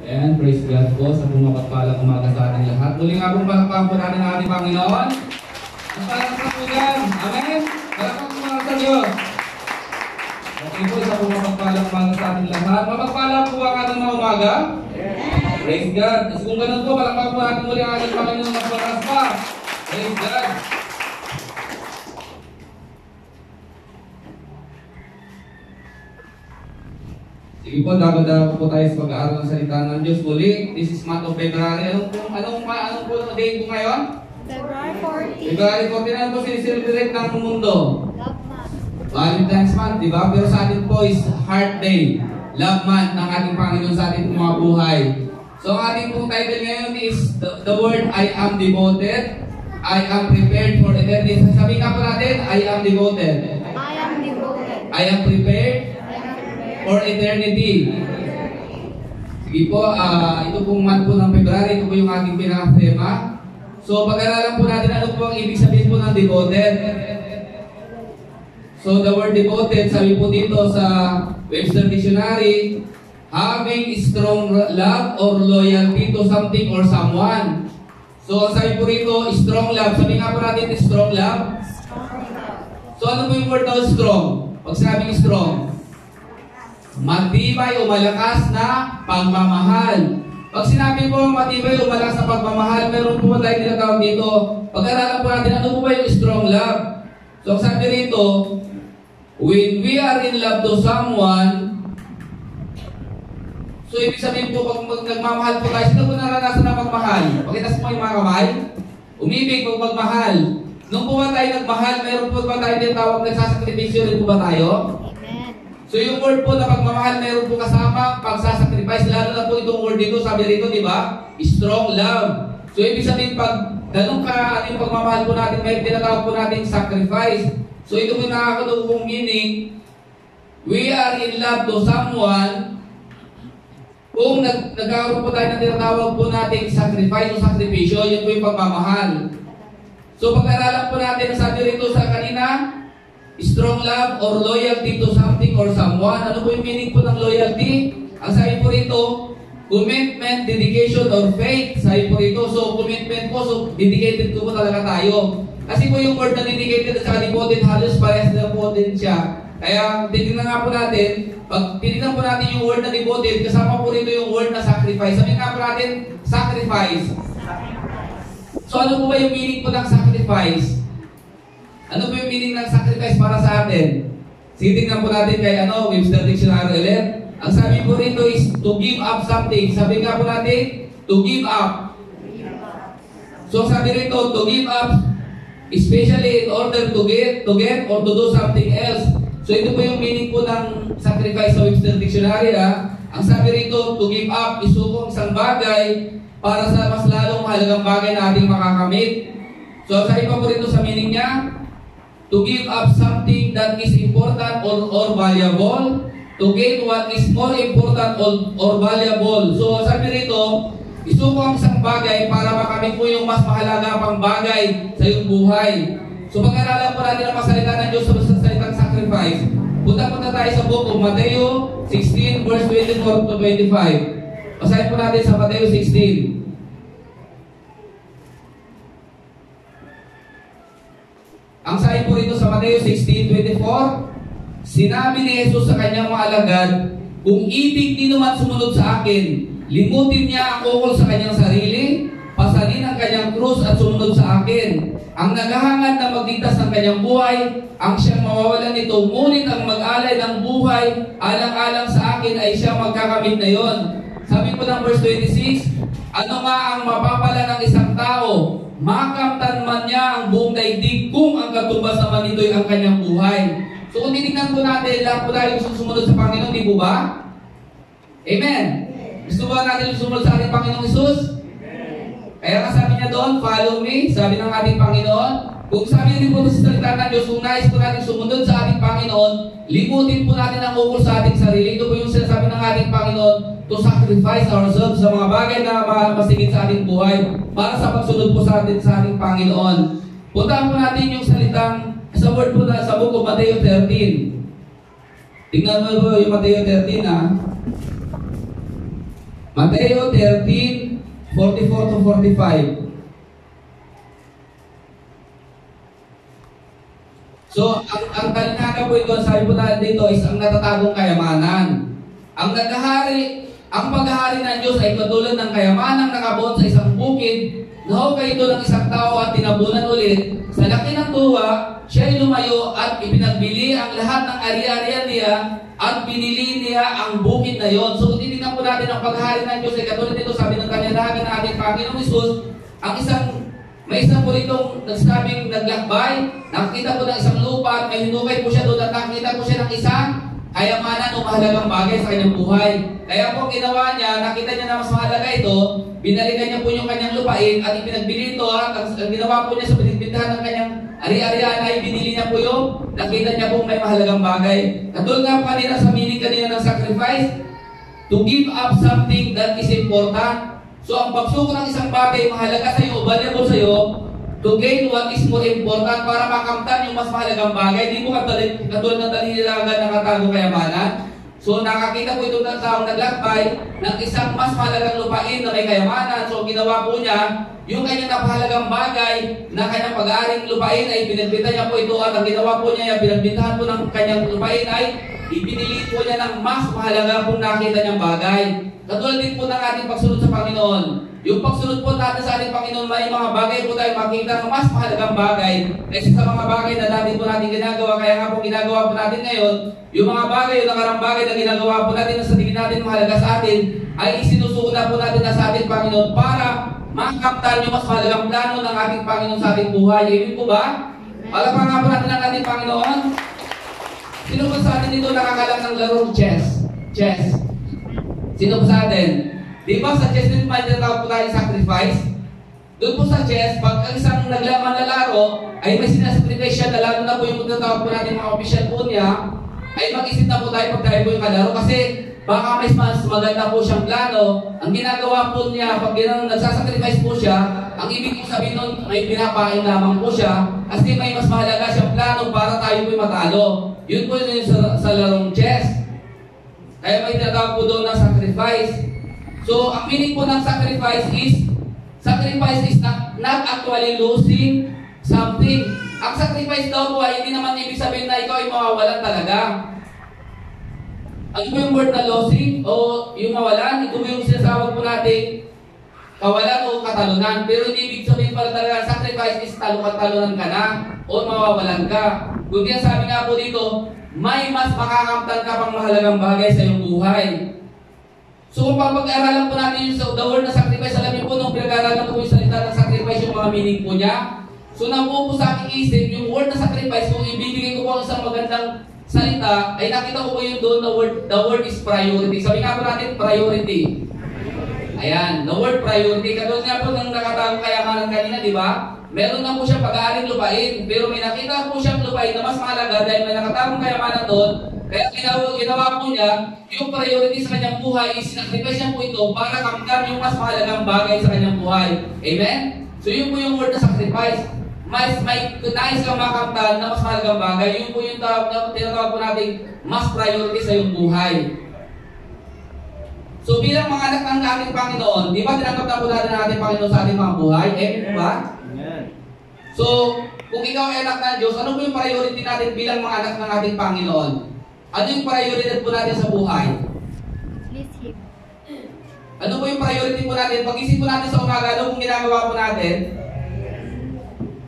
And praise God po sa pumapagpalang umaga sa ating lahat. Muli nga pong palakpakan po natin ang ating Panginoon. Ang palakpakan po yan. Amen? Palakpakan po natin sa Diyos. Okay po, sa pumapagpalang umaga sa ating lahat. Mapagpala po ang ating mga umaga? Yes. Praise God. Kasi kung ganun po, palakpakan po natin muli ang ating Panginoon na patas pa. Praise God. Sige po, dapat po tayo sa pag-aaral ng salita ng Diyos. Muli, this is month of February. Anong po date po ngayon? February 14. February 14 na po siniselebrate ng mundo. Valentine's month, di ba? Pero sa atin po is Heart Day. Love month ng ating Panginoon sa ating mga buhay. So ang ating pong title ngayon is the word I am devoted. I am prepared for eternity. Sabihin nga po natin, I am devoted. I am devoted. I am prepared for eternity. Sige po, ito pong month po ng February, ito po yung aking pinaka-tema. So, pag-aralan po natin ano po ang ibig sabihin po ng devoted. So, the word devoted, sabi po dito sa Webster Dictionary, having strong love or loyalty to something or someone. So, sabi po rito, strong love. Sabi nga po natin, strong love. So, ano po yung word daw strong? Pag sabing strong, matibay o malakas na pagmamahal. Pag sinabi po matibay o malakas na pagmamahal, meron po tayo tinatawag dito. Pag-aralan po natin, ano po ba yung strong love? So, sabi rito, when we are in love to someone, so ibig sabihin po, pag nagmamahal po tayo, sino po naranasan na pagmahal? Pakitas mo yung mga kamay. Umibig pag magmahal. Nung po ba tayo nagmahal, meron po ba tayo tinatawag nagsasakripisyo rin po ba tayo? So yung word po na pagmamahal, meron po kasama pagsasacrifice. Lalo na po itong word dito, sabi rito, di ba? Strong love. So ibig sabihin, pag ganun ka, ano yung pagmamahal po natin, may tinatawag po natin sacrifice. So ito po yung nakakatulong meaning, we are in love to someone. Kung nagkakaroon po tayo ng tinatawag po natin sacrifice o sakripisyo, yun po yung pagmamahal. So pag-aralan po natin, sabi rito sa kanina, strong love or loyalty to something or someone. Ano po yung meaning po ng loyalty? Ang sabi po rito, commitment, dedication, or faith. Sabi po rito, so commitment po, so dedicated po talaga tayo. Kasi po yung word na dedicated at saka devoted, halos parehas na po din siya. Kaya titignan nga po natin, pag tinignan po natin yung word na devoted, kasama po rito yung word na sacrifice. Sabi nga po natin, sacrifice. So ano po ba yung meaning po ng sacrifice? Ano po yung meaning ng sacrifice para sa atin? Sitingnan po natin kay Webster Dictionary ulit. Ang sabi po rito is to give up something. Sabi nga po natin, to give up. So sabi rito, to give up, especially in order to get or to do something else. So ito po yung meaning po ng sacrifice sa Webster Dictionary. Ang sabi rito, to give up, isukong isang bagay para sa mas lalong mahalagang bagay na ating makakamit. So sabi pa po rito sa meaning niya, to give up something that is important or valuable, to gain what is more important or valuable. So sabi rito, isuko ang isang bagay para makamit mo yung mas mahalaga pang bagay sa iyong buhay. So pag-aralan po natin ang salita ng Diyos sa salitang sacrifice. Punta tayo sa book of Mateo 16 verse 24 to 25. Basahin po natin sa Mateo 16. Ang sabi po rito sa Mateo 16:24, sinabi ni Jesus sa kanyang mga alagad, kung ibig ni naman sumunod sa akin, limutin niya ang ukol sa kanyang sarili, pasanin ang kanyang krus at sumunod sa akin. Ang naghahangad na magligtas ng kanyang buhay, ang siyang mawawalan nito, ngunit ang mag-alay ng buhay, alang-alang sa akin ay siyang magkakamit na yon. Sabi po ng verse 26, ano nga ang mapapala ng isang tao? Makamtan man niya ang buong daigdig kung ang katumbas naman nito'y ang kanyang buhay. So kung titignan po natin, lahat po tayo sumunod sa Panginoon, di po ba? Amen. Gusto ba natin sumunod sa ating Panginoong Isus? Kaya nga sabi niya doon, follow me, sabi ng ating Panginoon. Kung sabi din po sa salita ng Diyos, kung nais po natin sumunod sa ating Panginoon, limutin po natin ang ukol sa ating sarili. Ito po yung sinasabi ng ating Panginoon, to sacrifice ourselves sa mga bagay na masigit sa ating buhay para sa pagsunod po sa ating Panginoon. Puntahan po natin yung salitang sa word po na sa book of Mateo 13. Tingnan mo po yung Mateo 13 Mateo 13:44 to 45. So, ang kalinhaga po ito, sabi po natin dito, is ang natatagong kayamanan. Ang paghahari ng Diyos ay katulad ng kayamanang nakabuon sa isang bukid, nahukay ito ng isang tao at tinabunan ulit. Sa laki ng tuwa, siya ay lumayo at ipinagbili ang lahat ng ari-arian niya at binili niya ang bukid na yon. So, titignan po natin ang paghahari ng Diyos ay katulad nito, sabi ng kalinhaga ng ating Panginoong Hesus, may isang po ritong nagsabing naglakbay, nakakita po ng isang lupa at may hinukay po siya doon at nakita po siya ng isang kayamanan o mahalagang bagay sa kanyang buhay. Kaya po ginawa niya, nakita niya na mas mahalaga ito, binalikan niya po yung kanyang lupain at ipinagbili ito at ang ginawa po niya sa pinagbintahan ng kanyang ari-arian ay binili niya po yung nakita niya po may mahalagang bagay. Katulad nga po kanina sa meaning kanina ng sacrifice, to give up something that is important. So, ang pagsuko ng isang bagay mahalaga sa iyo o valuable sa iyo to gain what is more important para makamtan yung mas mahalagang bagay. Hindi mo katulad ng dalililagan ng katago kayamanan. So, nakakita po itong taong naglakbay ng isang mas mahalagang lupain na may kayamanan. So, ginawa po niya yung kanyang napahalagang bagay na kanyang pag-aaring lupain ay pinagbinta niya po ito at ang ginawa po niya, pinagbintahan po ng kanyang lupain ay ipinili po niya ng mas mahalaga kung nakita niyang bagay. Katulad din po ng ating pagsunod sa Panginoon. Yung pagsunod po natin sa ating Panginoon, may mga bagay po tayo makita ng mas mahalagang bagay kaysa sa mga bagay na dati po natin ginagawa. Kaya nga po ginagawa po natin ngayon, yung mga bagay, yung nakarang bagay na ginagawa po natin na sa tingin natin mahalaga sa atin, ay isinusuko na po natin na sa ating Panginoon para makamtan yung mas mahalagang plano ng ating Panginoon sa ating buhay. Amen po ba? Palapakan nga po natin ang ating Panginoon. Sino po sa atin dito nakakalam ng larong chess? Chess. Sino po sa atin? Di ba sa chess din may tinatawag po tayo sacrifice? Doon po sa chess, pag ang isang naglaman na laro, ay may sinasacrifice siya na lalo na po yung tinatawag po natin mga official po niya, ay mag-isip na po tayo pag tayo po yung kalaro kasi baka may mas maganda po siyang plano. Ang ginagawa po niya, pag nagsasacrifice po siya, ang ibig po sabihin nun, may pinapain lamang po siya kasi may mas mahalaga siyang plano para tayo po yung matalo. Yun po yun sa larong chess. Kaya may tinatawag po doon ng sacrifice. So, ang meaning po ng sacrifice is not actually losing something. Ang sacrifice daw po ay hindi naman ibig sabihin na ikaw ay mawawalan talaga. Ano po yung word na losing o yung mawalan? Ito po yung sinasawag po natin kawalan o katalunan. Pero hindi ibig sabihin pala talaga sacrifice is talunan ka na o mawawalan ka. Kung yan sabi nga po dito, may mas makakamtan ka pang mahalagang bagay sa iyong buhay. So kung pag-aralan po natin yung the word na sacrifice, alam niyo po nung pinag-aralan ko yung salita ng sacrifice, yung mga meaning po niya. So nabuo po sa aking isip, yung word na sacrifice, kung ibibigay ko po ang isang magandang salita, ay nakita ko po yung doon, the word is priority. Sabi nga po natin, priority. Ayan, the word priority. Katulad nga po ng nakatawag kayamanan kanina, di ba? Meron na po siya pag-aaring lupain, pero may nakita po siyang lupain na mas mahalaga dahil may nakatawag kayamanan doon. Kaya ginawa po niya, yung priority sa kanyang buhay, sinakrifice niya po ito para kamtan yung mas mahalagang bagay sa kanyang buhay. Amen? So yun po yung word na sacrifice. May nais kang makamtan na mas mahalagang bagay. Yun po yung tinatawag po natin mas priority sa iyong buhay. So bilang mga anak ng ating Panginoon, di ba tinanggap na po natin ang ating Panginoon sa ating mga buhay? Amen po ba? Amen. So, kung ikaw ay anak ng Diyos, ano po yung priority natin bilang mga anak ng ating Panginoon? Ano yung priority po natin sa buhay? Please him. Ano po yung priority po natin? Pag-isip po natin sa umaga, ano pong ginagawa po natin?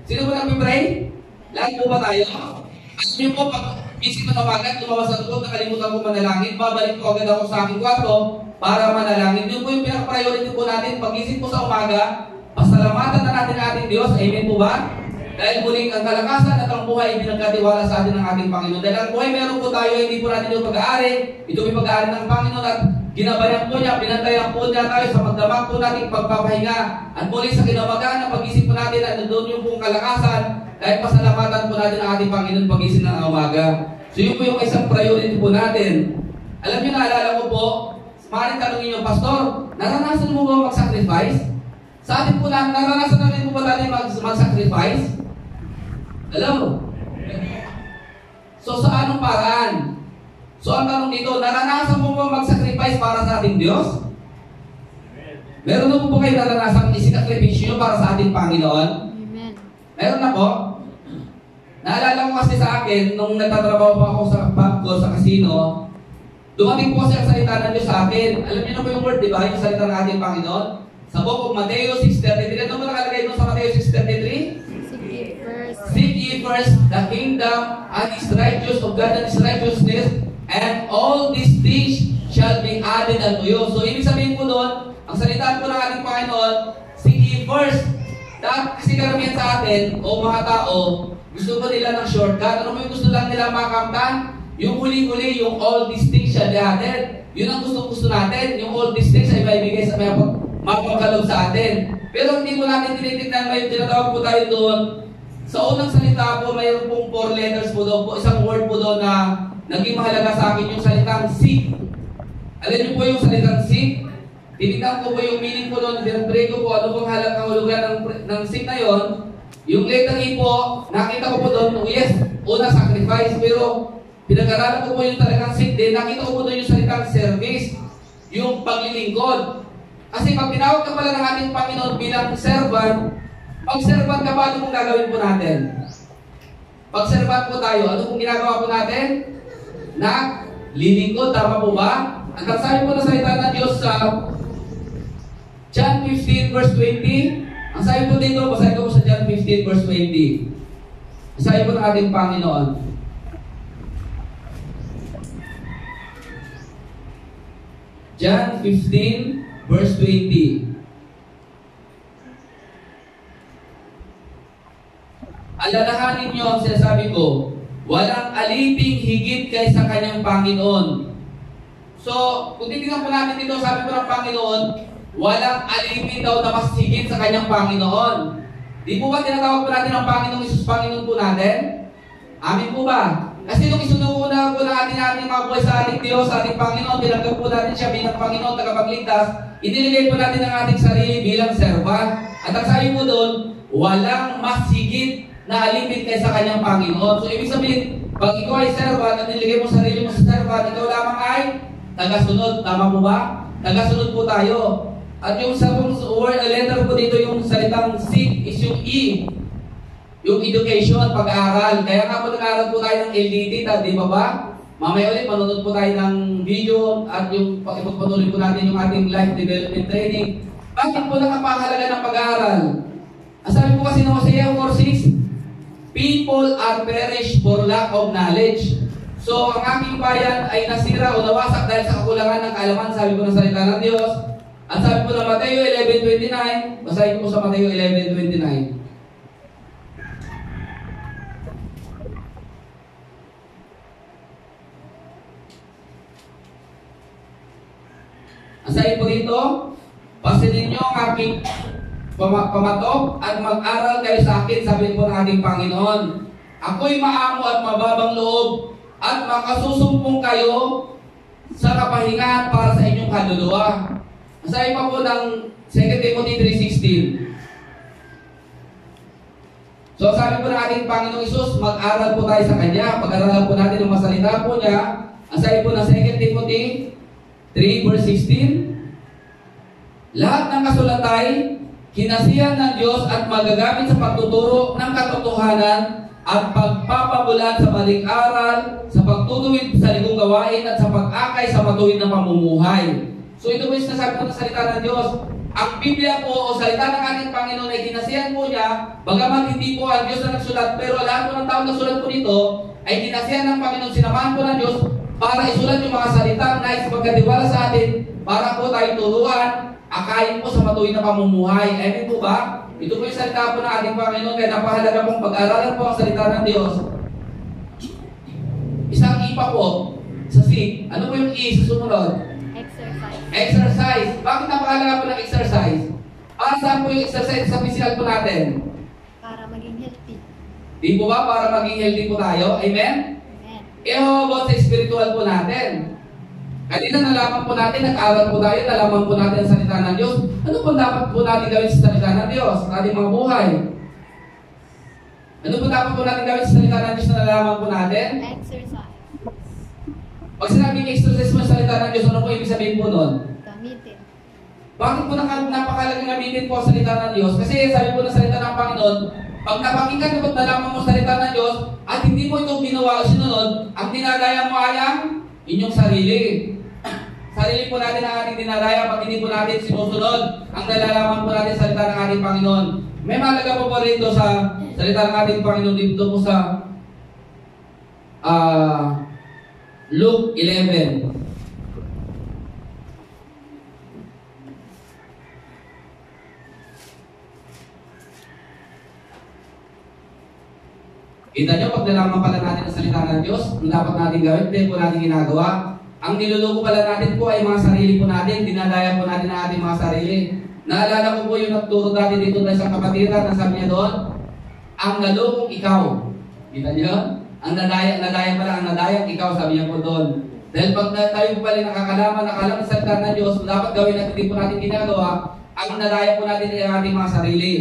Sino po nag-pray? Lahat po ba tayo? Alam niyo po, pag-isip po na umaga, lumabas sa tukod, nakalimutan ko manalangin, babalik po agad ako sa aking kwarto para manalangin. Yun po yung pinaka-priority po natin. Pag-isip po sa umaga, pasalamatan na natin ang ating Diyos. Amen po ba? Dahil muling ang kalakasan at ang buhay ay pinagkatiwala sa atin ng ating Panginoon. Dahil ang buhay meron po tayo, hindi po natin yung pag-aari. Ito yung pag-aari ng Panginoon at ginabayan po niya, pinantayan po niya tayo sa magdamag po nating pagpapahinga. At muling sa kinamagaan na pag-isip po natin at doon yung pong kalakasan dahil pasalamatan po natin ang ating Panginoon pag-isip ng umaga. So yun po yung isang priority po natin. Alam niyo, naalala ko po, maaaring tanongin niyo, Pastor, naranasan mo ba mag-sacrifice? Sa atin po na, naranasan namin po ba natin mag-sacrifice? Alam mo? So sa anong paraan? So ang tanong dito, naranasan mo ba mag-sacrifice para sa ating Diyos? Meron na po kayo naranasang isinakripisyo para sa ating Panginoon? Amen. Meron na po. Naalala ko kasi sa akin, nung nagtatrabaho po ako sa pub ko, sa casino, dumating po kasi ang salita ng Diyos sa akin. Alam niyo na po yung word, di ba? Yung salita ng ating Panginoon. Sa book of Mateo 6:33. Ano mo nakalagay doon sa Mateo 6:33? Seek ye first the kingdom and His righteousness of God and His righteousness, and all these things shall be added unto you. So, ibig sabihin po doon, ang salita po ng ating Panginoon, seek ye first. Kasi karamihan sa atin, o mga tao, gusto ko nila ng shortcut. Ano mo yung gusto lang nila makamtan? Yung huli-huli, yung all these things shall be added. Yun ang gusto natin. Yung all these things ay maibigay sa mapagkalog sa atin. Pero hindi po natin tinitignan, may tinatawag po tayo doon. Sa unang salita po, mayroon pong 4 letters po doon po. Isang word po doon na naging mahalaga sa akin, yung salitang seek. Alam niyo po yung salitang seek? Tinignan ko po yung meaning po doon, dinatry ko po ano pong halagang hulugan ng seek na yon. Yung letter E po, nakita ko po doon, yes, una sacrifice, pero pinag-aralan ko po yung talagang seek din, nakita ko po doon yung salitang service, yung paglilingkod. Kasi pag tinawag ka pala ng ating Panginoon bilang servant, pag servant ka pa, ano pong gagawin po natin? Pag servant po tayo, ano pong ginagawa po natin? Naglilingkod, tama po ba? Ang sabi po na salita ng Diyos sa John 15 verse 20, ang sabi po dito, basahin ko po sa John 15 verse 20. Ang sabi po ng ating Panginoon, John 15 verse 20. Alalahanin niyo ang sinasabi ko, walang aliping higit kaysa kanyang Panginoon. So, kung titignan po natin dito, sabi po ng Panginoon, walang alipin daw na mas higit sa kanyang Panginoon. Di po ba tinatawag po natin ang Panginoong Isus Panginoon po natin? Amin po ba? Kasi nung isunuguna po natin mga buhay sa ating Diyos, sa ating Panginoon, tinanggap po natin siya bilang Panginoon, tagapagligtas, iniligay po natin ang ating sarili bilang servant. At ang sabi po doon, walang mas higit na alipin kaysa kanyang Panginoon. So, ibig sabihin, pag ikaw ay servant at niligay mo sarili mo sa servant, ikaw lamang ay tagasunod. Tama po ba? Tagasunod po tayo. At yung sa word, letter po dito, yung salitang seek is yung E. Yung education, pag-aaral. Kaya nga po nag-aaral po tayo ng LDT, di ba ba? Mamaya ulit, manunod po tayo ng video at yung ipagpatuloy po natin yung ating life development training. Bakit po nakapahalaga ng pag-aaral? Ang sabi po kasi ng Hosea 4:6, people are perished for lack of knowledge. So, ang aking bayan ay nasira o nawasak dahil sa kakulangan ng kaalaman, sabi po ng salita ng Diyos. At sabi po ng Mateo 11:29, basahin ko po sa Mateo 11:29. Ang sabi po dito, pansinin niyo ang aking pamatok at mag-aral kayo sa akin, sabi po ng ating Panginoon. Ako'y maamo at mababang loob at makasusumpong kayo sa kapahingahan para sa inyong kaluluwa. Ang sabi pa po ng 2 Timothy 3:16. So sabi po ng ating Panginoong Isus, mag-aral po tayo sa Kanya. Pag-aralan po natin ang masalita po niya. Ang sabi po ng 2 Timothy 3 verse 16. Lahat ng kasulatay, kinasihan ng Diyos at magagamit sa pagtuturo ng katotohanan at pagpapabulan sa maling aral, sa pagtutuwid sa ligong gawain at sa pag-akay sa matuwid na pamumuhay. So ito po yung sinasabi po ng salita ng Diyos. Ang Biblia po o salita ng ating Panginoon ay kinasihan po niya, bagamat hindi po ang Diyos na nagsulat, pero lahat po ng tao nagsulat po nito ay kinasihan ng Panginoon, sinamahan po ng Diyos para isulat yung mga salitang nais pagkatiwala sa atin para po tayo turuan, akayin po sa matuwid na pamumuhay. Amen po ba? Ito po yung salita po ng ating Panginoon, kaya napahalaga pong pag-aralan po ang salita ng Diyos. Isang ipa po sa seek. Ano po yung E sa sumunod? Exercise. Exercise. Bakit napahalaga po ng exercise? Para saan po yung exercise sa physical po natin? Para maging healthy. Di po ba? Para maging healthy po tayo? Amen? Amen. How about sa spiritual po natin? Kanina nalaman po natin, nag-aaral po tayo, nalaman po natin ang salita ng Diyos. Ano po dapat po natin gawin sa salita ng Diyos, sa ating mga buhay? Ano po dapat po natin gawin sa salita ng Diyos na nalaman po natin? Exercise. Pag sinabing exercise mo sa salita ng Diyos, ano po ibig sabihin po nun? Gamitin. Bakit po napakalagang gamitin po ang salita ng Diyos? Kasi sabi po ng salita ng Panginoon, pag napakinggan mo at nalaman mo salita ng Diyos at hindi mo ito ginawa o sinunod, ang dinadaya mo ay ang inyong sarili. Sarili po natin ang ating dinadaya pag hindi po natin sinusunod ang nalalaman po natin salita ng ating Panginoon. May mahalaga po rito sa salita ng ating Panginoon dito po sa Luke 11. Kita nyo, pag nalaman pala natin ang salita ng Diyos, ang dapat natin gawin, hindi po natin ginagawa. Ang niluluko pala natin po ay mga sarili po natin, dinadaya po natin ang ating mga sarili. Naalala ko po yung nagturo natin dito tayo sa kapatiran, na sabi niya doon, ang nalukong ikaw. Kita nyo? Ang nadaya pala, ang nadayang ikaw, sabi niya po doon. Dahil pag tayo po pala nakakalaman ang salita ng Diyos, dapat gawin natin, hindi po natin ginagawa, ang nadaya po natin ay ang ating mga sarili.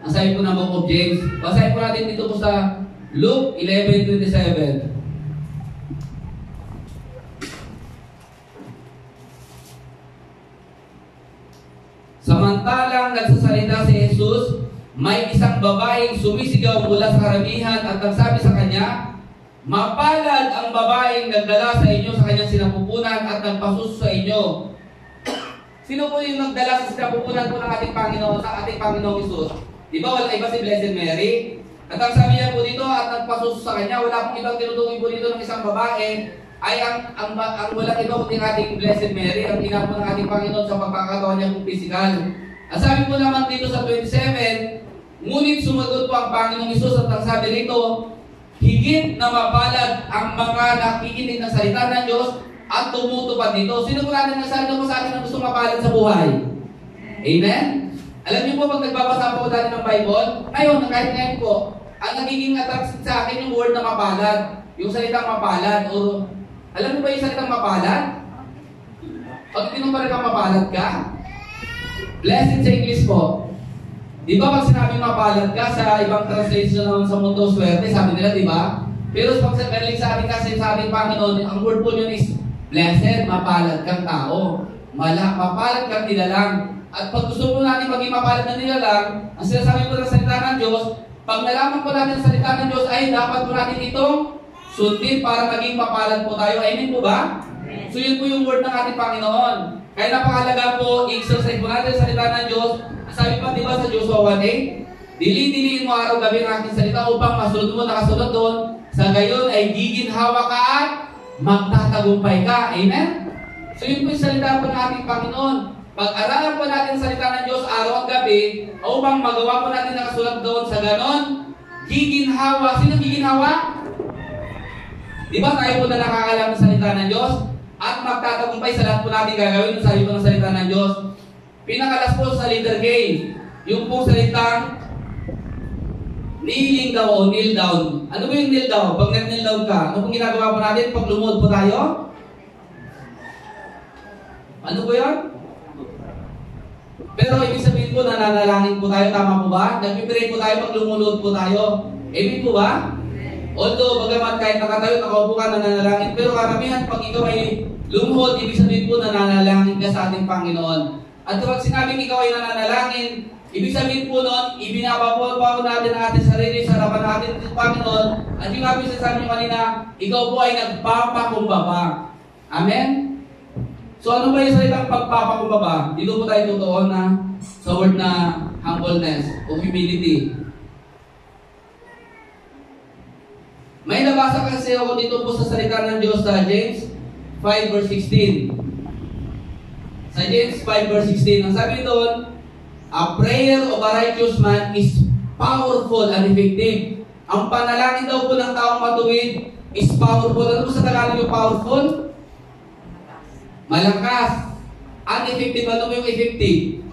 Ang sabi po ng Book of James, basahin po natin dito po sa Luke 11:27. Samantalang nagsasalita si Jesus, may isang babaeng sumisigaw mula sa karamihan at nagsabi sa kanya, mapalad ang babaeng nagdala sa inyo sa kanyang sinapupunan at nagpasuso sa inyo. Sino po yung nagdala sa sinapupunan po ng ating Panginoon, sa ating Panginoong Jesus? Di ba wala iba si Blessed Mary? At ang sabi niya po dito at nagpasuso sa kanya, wala pong ibang tinutukoy po dito ng isang babae, ay ang walang iba kundi ating Blessed Mary, ang ina po ng ating Panginoon sa pagkakataon niya pong physical. Ang sabi po naman dito sa 27, ngunit sumagot po ang Panginoong Isus at ang sabi rito, higit na mapalad ang mga nakikinig ng salita ng Diyos at tumutupad dito. Sino po natin nagsabi po sa atin na gusto mapalad sa buhay? Amen? Alam niyo po, pag nagbabasa po tayo ng Bible, ngayon, kahit ngayon po, ang nagiging attraction sa akin yung word na mapalad, yung salitang mapalad, o alam mo ba yung salitang mapalad? Pag tinumpara ka mapalad ka, blessed sa English po. Di ba pag sinabing mapalad ka, sa ibang translation naman sa mundo, swerte, sabi nila, di ba? Pero pag sa atin kasi sa ating Panginoon, ang word po yun is, blessed, mapalad kang tao. Mapalad kang nilalang. At pag gusto mo natin maging mapalad na nilalang, ang sinasabi po ng salita ng Diyos, pag nalaman po natin ang salita ng Diyos, ay dapat po natin itong sundin para maging mapalad po tayo. Amen po ba? So yun po yung word ng ating Panginoon. Kaya napakalaga po, i-exercise po natin ang salita ng Diyos. Sabi pa diba sa Joshua 1:8, dili-diliin mo araw-gabi ang aking salita upang masunod mo, nakasunod doon. Sa gayon ay giginhawa ka at magtatagumpay ka. Amen? So yun po yung salita po ng ating Panginoon. Pag-aralan po natin ang salita ng Diyos araw at gabi, upang magawa po natin nakasulat doon, sa ganon, giginhawa. Sino giginhawa? Di ba tayo po na nakakalam ng salita ng Diyos? At magtatagumpay sa lahat po natin gagawin, sabi po ng salita ng Diyos. Pinakalas po sa letter K, yung pong salitang kneeling daw o kneel down. Ano po yung kneel down? Pag nag-kneel down ka, ano pong ginagawa po natin? Pag lumuhod po tayo? Ano po yun? Pero ibig sabihin po, nananalangin po tayo, tama po ba? Nag-pray po tayo pag lumulod po tayo. Amen po ba? Although, bagamat kahit nakatayo, nakaupo ka, nananalangin. Pero karamihan, pag ikaw ay lumuhod, ibig sabihin po, nananalangin ka sa ating Panginoon. At pag sinabing ikaw ay nananalangin, ibig sabihin po noon, ibinababa po natin ang ating sarili sa harapan natin ng Panginoon. At yung sabi sa sabi kanina, ikaw po ay nagpapakumbaba. Amen? So ano ba yung salitang pagpapakumbaba? Dito po tayo tutuon na sa word na humbleness o humility. May nabasa kasi ako dito po sa salita ng Diyos sa James 5:16. Sa James 5:16, ang sabi doon, a prayer of a righteous man is powerful and effective. Ang panalangin daw po ng taong matuwid is powerful. Ano po sa Tagalog yung powerful? Malakas. Uneffective, ano po yung effective?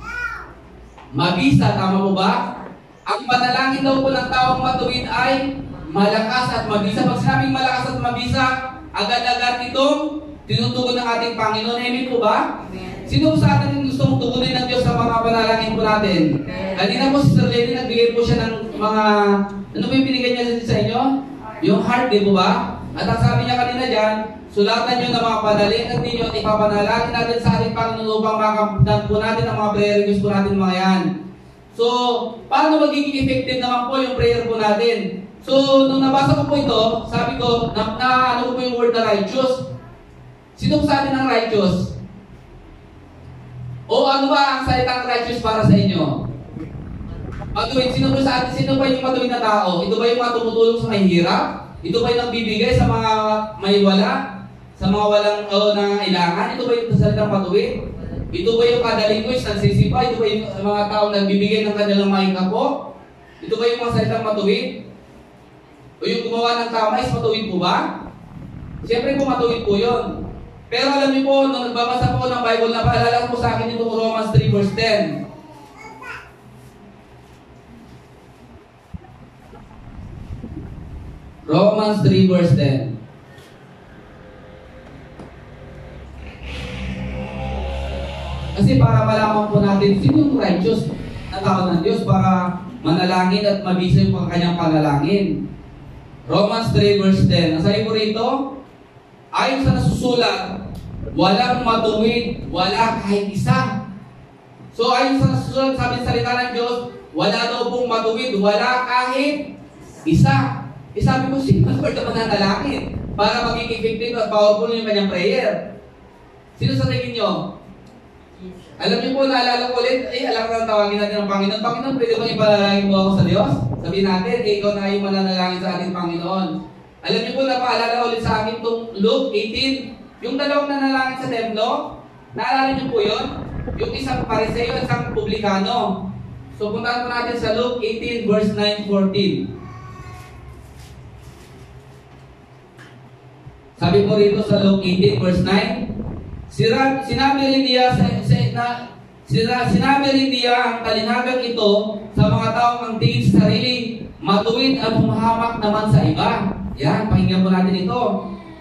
Mabisa, tama po ba? Ang panalangin daw po ng taong matuwid ay malakas at mabisa. Pag sinabing malakas at mabisa, agad-agad itong tinutugon ng ating Panginoon. Amen po ba? Sino sa atin yung gustong tugunin ng Diyos sa mga panalangin po natin? Kanina po si Sir Lenny, nagbigay po siya ng mga, ano po yung binigay niya sa inyo? Yung heart, di po ba? At ang sabi niya kanina dyan, sulatan nyo ng mga panalangin ninyo at ipapanalangin natin sa ating Panginoon upang makamdan po natin ang mga prayer request po natin mga yan. So, paano magiging effective naman po yung prayer po natin? So, nung nabasa ko po ito, sabi ko, ano po yung word na righteous? Sino sa atin ang righteous? O ano ba ang salitang righteous para sa inyo? Matuwid, sino ba yung matuwid na tao? Ito ba yung mga tumutulong sa mahihirap? Ito ba yung nagbibigay sa mga may wala? Sa mga walang nangailangan? Ito ba yung salitang matuwid? Ito ba yung kada language nagsisipa? Ito ba yung mga taong nagbibigay ng kanilang mga kapo? Ito ba yung mga salitang matuwid? O yung gumawa ng tama is matuwid po ba? Siyempre po matuwid po yun. Pero alam niyo po, nung nagbabasa po ng Bible, napaalala po sa akin itong Romans 3 verse 10. Romans 3 verse 10. Kasi para malaman po natin sino yung righteous na tao ng Diyos para manalangin at mabisa yung kanyang panalangin. Romans 3 verse 10. Ang sabi po rito, ayon sa nasusulat, walang matuwid, wala kahit isa. So ayon sa nasusulat, sabi sa salita ng Diyos, wala daw pong matuwid, wala kahit isa. Sabi ko, sino Lord na mananalangin para maging effective at powerful yung kanyang prayer? Sino sa tingin nyo? Alam niyo po, naalala ko ulit, alam na tawagin natin ang Panginoon. Panginoon, pwede bang ipanalangin mo ako sa Diyos? Sabihin natin, ikaw na yung mananalangin sa ating Panginoon. Alam niyo po, napaalala ulit sa akin itong Luke 18, yung dalawang nanalangin sa templo, naalala niyo po yun? Yung isang pariseo at isang publikano. So, puntahan po natin sa Luke 18 verse 9-14. Sabi po rito sa Luke 18 verse 9, sinabi rin niya ang talinagang ito sa mga taong ang tingin sa sarili, matuwid at humahamak naman sa iba. Yan, pakinggan po natin ito.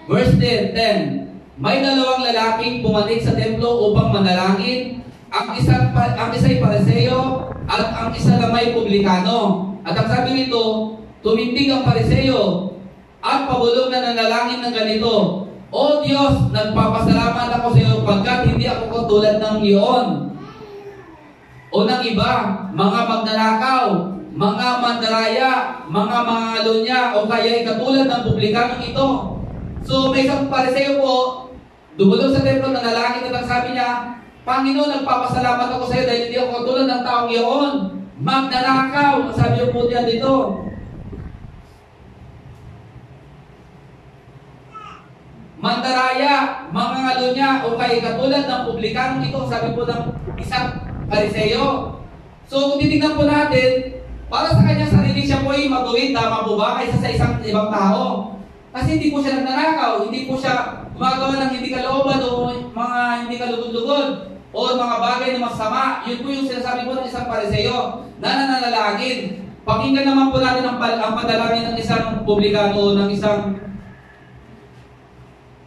Verse 10, may dalawang lalaking pumanik sa templo upang manalangin. Ang isa'y pariseo at ang isa namay publikano. At ang sabi nito, tumindig ang pariseo at pabulong na nanalangin ng ganito, O Diyos, nagpapasalamat ako sa iyo pagkat hindi ako katulad ng iyon o ng iba, mga magnanakaw, mga mandaraya, mga mangalunya, o kaya katulad ng publikanong ito. So may isang pariseo po, dumulong sa templo, nanalangin at ang sabi niya, Panginoon, nagpapasalamat ako sa iyo dahil hindi ako katulad ng taong iyon, magnanakaw, sabi niyo po diyan dito. Mandaraya, mga ngalunya, o kay katulad ng publikanong ito, sabi po ng isang pariseo. So, kung titignan po natin, para sa kanya sarili siya po ay matuwid, tama po ba, kaysa sa isang ibang tao. Kasi hindi po siya nagnanakaw, hindi po siya gumagawa ng hindi kalooban o mga hindi kalugod-lugod o mga bagay na masama. Yun po yung sinasabi po ng isang pariseo na nananalangin. Pakinggan naman po natin ang panalangin ng isang publikano o ng isang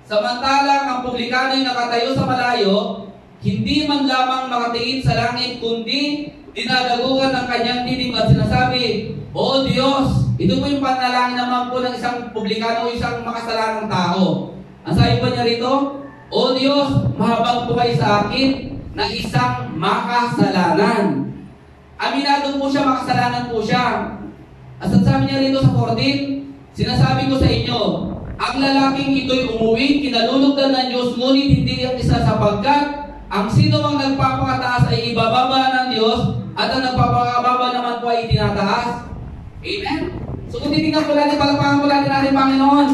samantalang ang publikano ay nakatayo sa malayo, hindi man lamang nakatingin sa langit, kundi dinadagugan ng kanyang tinig at sinasabi, O Diyos, ito po yung panalangin naman po ng isang publikano o isang makasalanang tao. Ang sabi pa niya rito, O Diyos, mahabag po kayo sa akin na isang makasalanan. Aminado po siya, makasalanan po siya. At sabi niya rito sa 14, sinasabi ko sa inyo, ang lalaking ito'y umuwi, kinalulugdan ng Diyos, ngunit hindi ang isa sapagkat ang sino mang nagpapakataas ay ibababa ng Diyos at ang nagpapakababa naman po ay itinataas. Amen? So kung titignan po natin, palakpakan po natin Panginoon.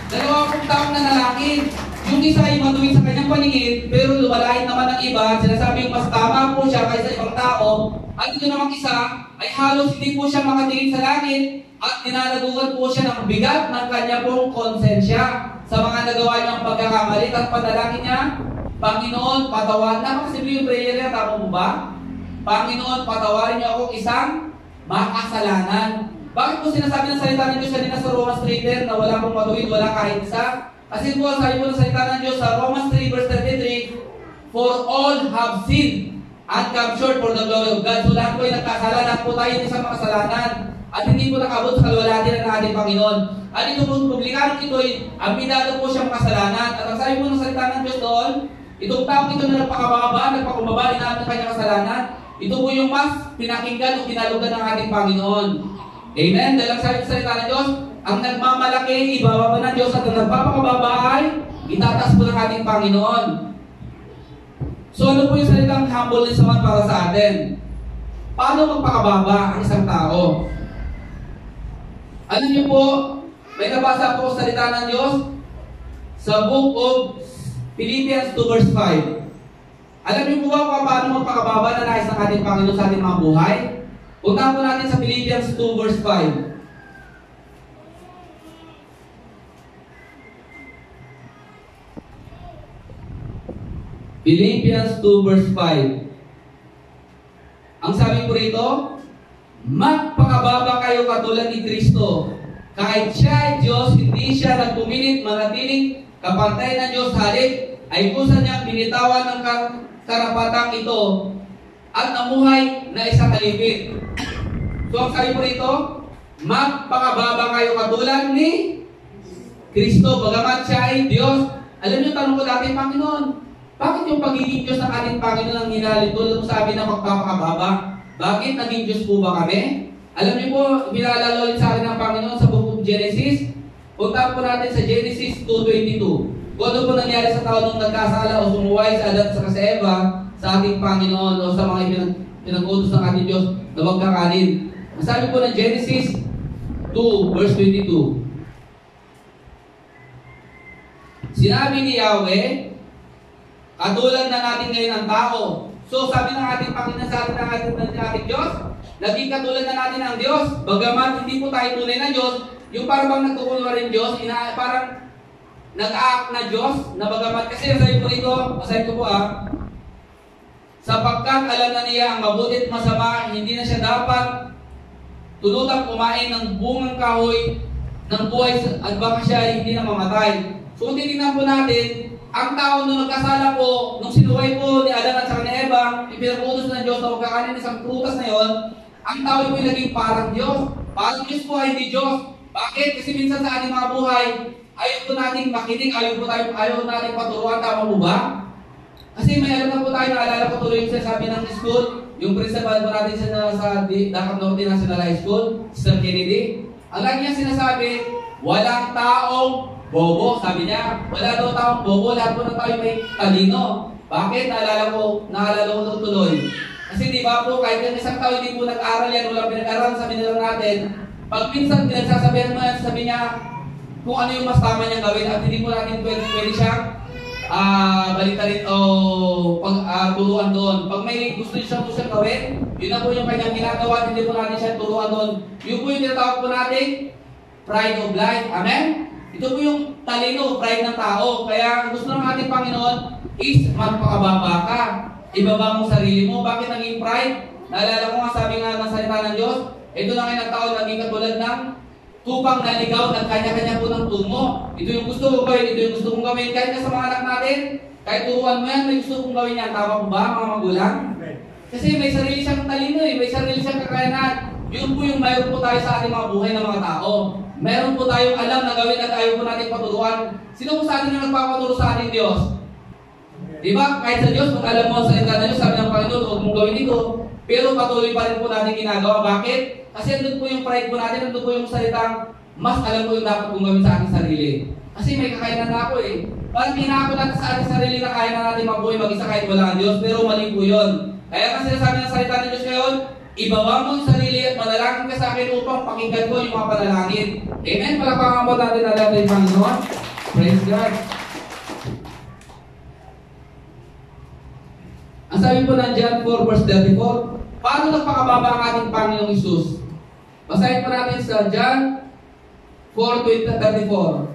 Dalawa pong taong nanalangin. Yung isa ay matuwid sa kanyang paningin, pero lumalait naman ng iba at sinasabing mas tama po siya kaysa ibang tao. At ito namang isa ay halos hindi po siya makatingin sa langit at dinalagugan po siya ng bigat ng kanya pong konsensya sa mga nagawa niyang pagkakamali at panalangin niya, Panginoon, patawarin. Napakasimple yung prayer niya, tama po ba? Panginoon, patawarin niyo akong isang makasalanan. Bakit po sinasabi ng salita ng Diyos kanina sa Romans 3:10 na wala pong matuwid, wala kahit isa? Kasi po, sabi po ng salita ng Diyos sa Romans 3 verse 33, For all have sinned and come short for the glory of God. So lahat po ay nagkasala, lahat po tayo ng isang makasalanan at hindi po nakabot sa kalwalhatian ng ating Panginoon. At itong publikanong ito ay aminado po siyang kasalanan. At ang sabi po ng salita ng Diyos doon, itong taong ito na nagpakumbaba, inamin ng kanyang kasalanan, ito po yung mas pinakinggan o kinalugan ng ating Panginoon. Amen? Dahil ang sabi ng salita ng Diyos, ang nagmamalaki, ibababa ng Diyos, at ang nagpapakababa ay itataas po ng ating Panginoon. So ano po yung salitang humbleness naman para sa atin? Paano magpakababa ang isang tao? Alam niyo po, may nabasa po sa salita ng Diyos sa book of Philippians 2 verse 5. Alam niyo po ba kung paano magpakababa na nais ng ating Panginoon sa ating mga buhay? Punta po natin sa Philippians 2 verse 5. Philippians 2 verse 5. Ang sabi po rito, magpakababa kayo katulad ni Kristo. Kahit siya ay Diyos, hindi siya nagpumilit manatiling kapantay ng Diyos, halip ay kusa niyang binitawan ng karapatang ito at namuhay na isang alipin. So ang sabi po rito, magpakababa kayo katulad ni Kristo, bagamat siya ay Diyos. Alam niyo, tanong ko dati, Panginoon, bakit yung pagiging Diyos ng ating Panginoon ang hinalito nung sabi na magpapakababa? Bakit naging Diyos po ba kami? Alam niyo po, pinaalala ulit sa akin ng Panginoon sa book of Genesis. Punta po natin sa Genesis 2:22. Kung ano po nangyari sa tao nung nagkasala o sumuway sa Adan sa Eva sa ating Panginoon o sa mga pinag-utos ng ating Diyos na magkakanin. Ang sabi po ng Genesis 2 verse 22. Sinabi ni Yahweh, katulad na natin ngayon ang tao. So sabi ng ating Panginoon sa atin ng ating Diyos, naging katulad na natin ang Diyos, bagamat hindi po tayo tunay na Diyos, yung parang nagkukunwari rin Diyos, parang nag-act na Diyos, na bagamat, kasi sabi po rito, masahin ko po sapagkat alam na niya ang mabuti at masama, hindi na siya dapat tulutang kumain ng bungang kahoy ng buhay at baka siya hindi na mamatay. So kung titignan po natin, ang tao nung nagkasala po, nung sinuway po ni Adan at saka ni Eva, ipinaputos ng Diyos na magkakanin isang prutas na yon, ang tao po ay naging parang Diyos. Parang Diyos po ay hindi Diyos. Bakit? Kasi minsan sa ating mga buhay, ayaw po nating makinig, ayaw po nating paturuan, tama po ba? Kasi may alam na po tayo, naalala ko tuloy yung sinasabi ng school, yung principal po natin sa Dakap Norte National High School, Sir Kennedy. Ang lagi niya sinasabi, walang taong bobo, sabi niya. Wala daw taong bobo, lahat po ng tayo may talino. Bakit? Naalala ko tuloy. Kasi di ba po, kahit yung isang tao hindi po nag-aral yan, walang pinag-aral, sabi nila natin, pag minsan pinagsasabihan mo yan, sabi niya, kung ano yung mas tama niyang gawin at hindi po natin pwede siyang balitarin o turuan doon. Pag may gusto siyang gawin, yun na po yung kanyang ginagawa at hindi po natin siya turuan doon. Yun po yung tinatawag po natin, pride of life. Amen? Ito po yung talino, pride ng tao. Kaya ang gusto ng ating Panginoon is magpakababa ka. Ibaba mo sarili mo. Bakit naging pride? Naalala ko nga, sabi nga ng salita ng Diyos, ito na ngayon ang tao naging katulad ng tupang naligaw ng kanya-kanya po ng tungo. Ito yung gusto kong gawin, ito yung gusto kong gawin. Kahit na sa mga anak natin, kahit turuan mo yan, may gusto kong gawin yan. Tama po ba, mga magulang? Kasi may sarili siyang talino may sarili siyang kakayanan. Yun po yung mayroon po tayo sa ating mga buhay ng mga tao. Meron po tayong alam na gawin at ayaw po natin paturuan. Sino po sa atin na nagpapaturo sa ating Diyos? Diba? Kahit sa Diyos, kung alam mo sa salita ng Diyos, sabi ng Panginoon, huwag mong gawin ito. Pero patuloy pa rin po natin ginagawa. Bakit? Kasi andun po yung pride po natin, andun po yung salitang mas alam ko yung dapat kong gawin sa aking sarili. Kasi may kakayanan na ako eh. Parang ginako natin sa ating sarili na kaya na natin mabuhay mag-isa kahit wala ang Diyos, pero mali po yun. Kaya kasi sinasabi ng salita ng Diyos ngayon, ibaba mo yung sarili at manalangin ka sa akin upang pakinggan ko yung mga panalangin. Amen? Palakpakan po natin na natin, Panginoon. Praise God. Ang sabi po ng John 4 verse 34, paano nagpakababa ang ating Panginoong Isus? Basahin po natin sa John 4:34.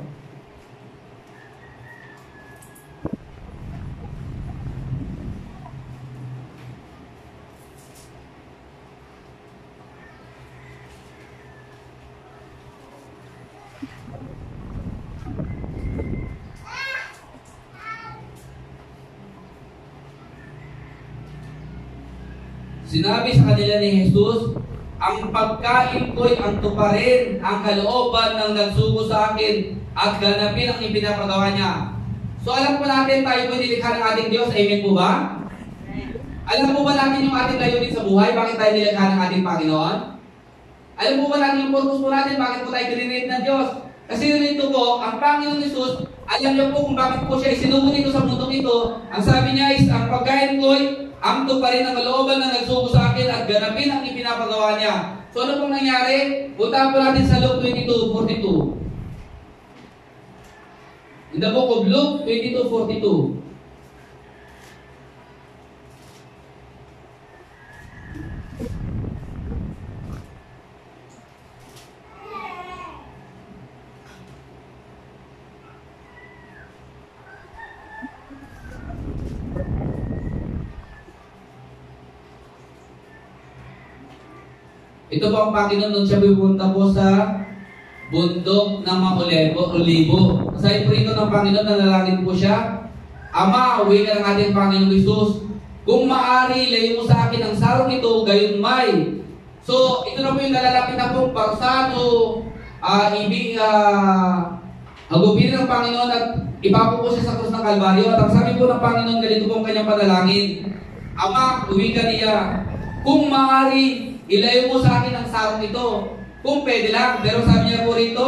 Sinabi sa kanila ni Jesus, ang pagkain ko'y ang tuparin ang kalooban ng nagsugo sa akin at ganapin ang ipinapagawa niya. So alam po natin tayo po nilikha ng ating Diyos. Amen po ba? Alam po ba natin yung ating layunin sa buhay? Bakit tayo nilikha ng ating Panginoon? Alam po ba natin yung purpose po natin? Bakit po tayo created ng Diyos? Kasi nito po, ang Panginoon Jesus, alam niyo po kung bakit po siya isinugo dito sa mundong ito. Ang sabi niya is, ang pagkain ko'y ang tuparin ang kalooban na nagsugo sa akin at ganapin ang ipinapagawa niya. So ano pong nangyari? Punta po natin sa Luke 22:42. In the book of Luke 22:42. Ito po ang Panginoon nung siya pupunta po sa bundok ng mga olibo. Sa iprito ng Panginoon, nanalangin po siya, Ama, uwi ka ng ating Panginoon Jesus. Kung maaari, layo mo sa akin ang sarong ito, gayon may. So, ito na po yung nalalapit na pong parsado, agupin ng Panginoon at ipako po siya sa krus ng Kalbaryo. At ang sabi po ng Panginoon, ganito po ang kanyang panalangin, Ama, uwi ka niya. Kung maaari, ilayo mo sa akin ang sarong ito. Kung pwede lang. Pero sabi niya po rito,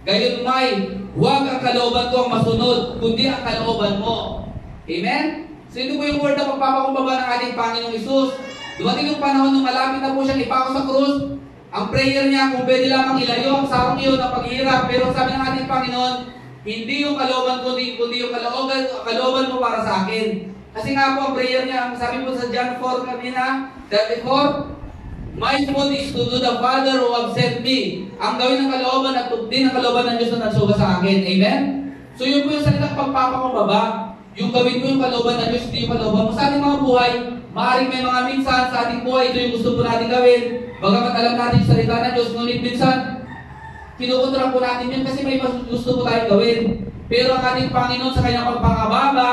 gayon may, huwag ang kalooban ko ang masunod, kundi ang kalooban mo. Amen? So ito po yung word na pagpapakumbaba ng ating Panginoong Isus. Dumating yung panahon nung malapit na po siyang ipako sa krus. Ang prayer niya, kung pwede lamang ilayo ang sarong iyon ng paghihirap. Pero sabi ng ating Panginoon, hindi yung kalooban ko, kundi yung kalooban mo para sa akin. Kasi nga po ang prayer niya, sabi po sa John 4 kanina, 34, my food is to do the Father who have sent me. Ang gawin ng kalooban at din ang kalooban ng Diyos na nagsuga sa akin. Amen? So yun po yung salitang pagpapakumbaba. Yung gawin mo yung kalooban ng Diyos, hindi yung kalooban mo. Sa ating mga buhay, maaaring may mga minsan sa ating buhay, ito yung gusto po natin gawin. Bagamat alam natin yung salita ng Diyos, ngunit minsan, kinukontra po natin yun kasi may gusto po tayong gawin. Pero ang ating Panginoon sa kanyang pagpapakababa,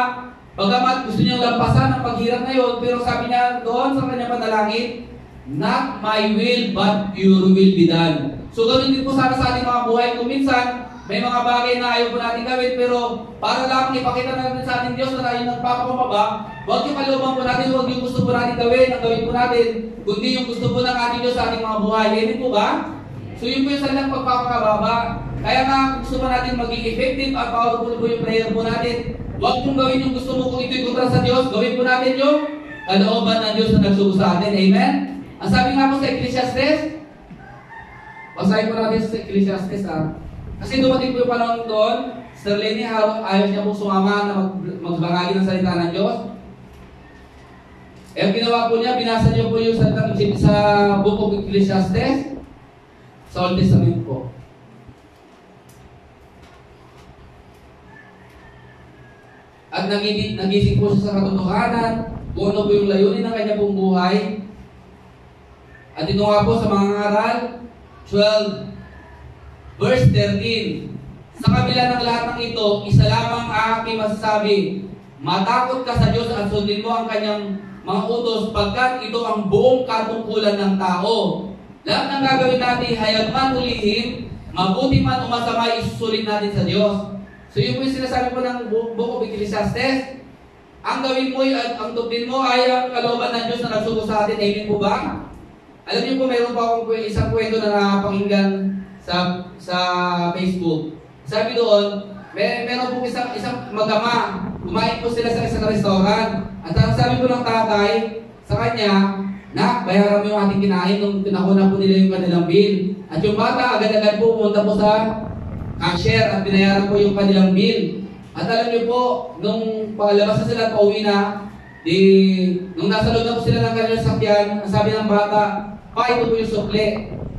bagamat gusto niyang lampasan ang paghirap na yun, pero sabi niya doon sa kanyang panalangin, not my will, but your will be done. So, ganun din po sana sa ating mga buhay. Kung minsan, may mga bagay na ayaw po natin gawin, pero para lang ipakita natin sa ating Diyos na tayo nagpapakababa, huwag yung kalooban po natin, huwag yung gusto po natin gawin, ang gawin po natin, kundi yung gusto po ng ating Diyos sa ating mga buhay. Amen po ba? So, yun po yung salitang pagpapakababa. Kaya nga, gusto po natin maging effective at powerful po yung prayer po natin. Huwag pong gawin yung gusto mo kung ito'y kontra sa Diyos, gawin po natin yung kalooban ng Diyos na nagsugo sa atin. Amen? Ang sabi nga po sa Ecclesiastes, basahin po natin sa Ecclesiastes kasi dumating po yung panahon doon, Sir Lenny, ayaw niya po sumama na magbangagi ng salita ng Diyos. Ang ginawa po niya, binasa niyo po yung salita sa Book of Ecclesiastes, sa Old Testament po. At nagising po siya sa katotohanan, kung ano po yung layunin ng kanya pong buhay. At ito nga po sa mga ngaral, 12, verse 13. Sa kabila ng lahat ng ito, isa lamang aking masasabi, matakot ka sa Diyos at sundin mo ang kanyang mga utos, pagkat ito ang buong katungkulan ng tao. Lahat ng gagawin natin, hayag man ulihin, mabuti man o masama, isusulit natin sa Diyos. So yun po yung sinasabi po ng Book of Ecclesiastes. Ang gawin mo, ang tugdin mo ay ang kalooban ng Diyos na nagsugo sa atin. Amen po ba? Alam niyo po, mayroon pa akong isang kwento na napakinggan sa Facebook. Sabi doon, meron po isang mag-ama. Kumain po sila sa isang restaurant. At ang sabi po ng tatay sa kanya, Nak, bayaran mo yung ating kinain nung pinakuna po nila yung kanilang bill. At yung bata, agad-agad po pumunta po sa cashier at binayaran po yung kanilang bill. At alam niyo po, nung palabas na sila at pauwi na, nung nasa loob na po sila ng kanilang sakyan, ang sabi ng bata, ito po yung sukle.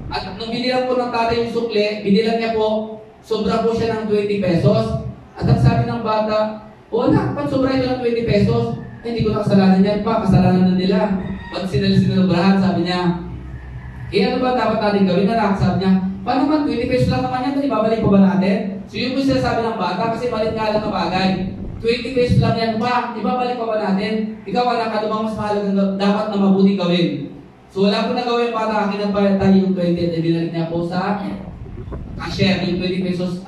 At nung binilang po ng tatay yung sukle, binilang niya po, sobra po siya ng 20 pesos. At ang sabi ng bata, nak, ba't sobra ito ng 20 pesos? Hindi ko na kasalanan yan pa, kasalanan na nila. Ba't sinalabrahan, sabi niya. Ano ba dapat natin gawin, anak? Sabi niya, paano man, 20 pesos lang naman yan, ibabalik pa ba natin? So yun po sinasabi ng bata, kasi malit nga lang na bagay. 20 pesos lang yan pa, ibabalik pa ba natin? Ikaw, anak, ano bang mas mahalagang dapat na mabuti gawin? So wala po nagawa yung bata, akin ang bayad tayo yung 20 at ibinalik niya po sa cashier yung 20 pesos.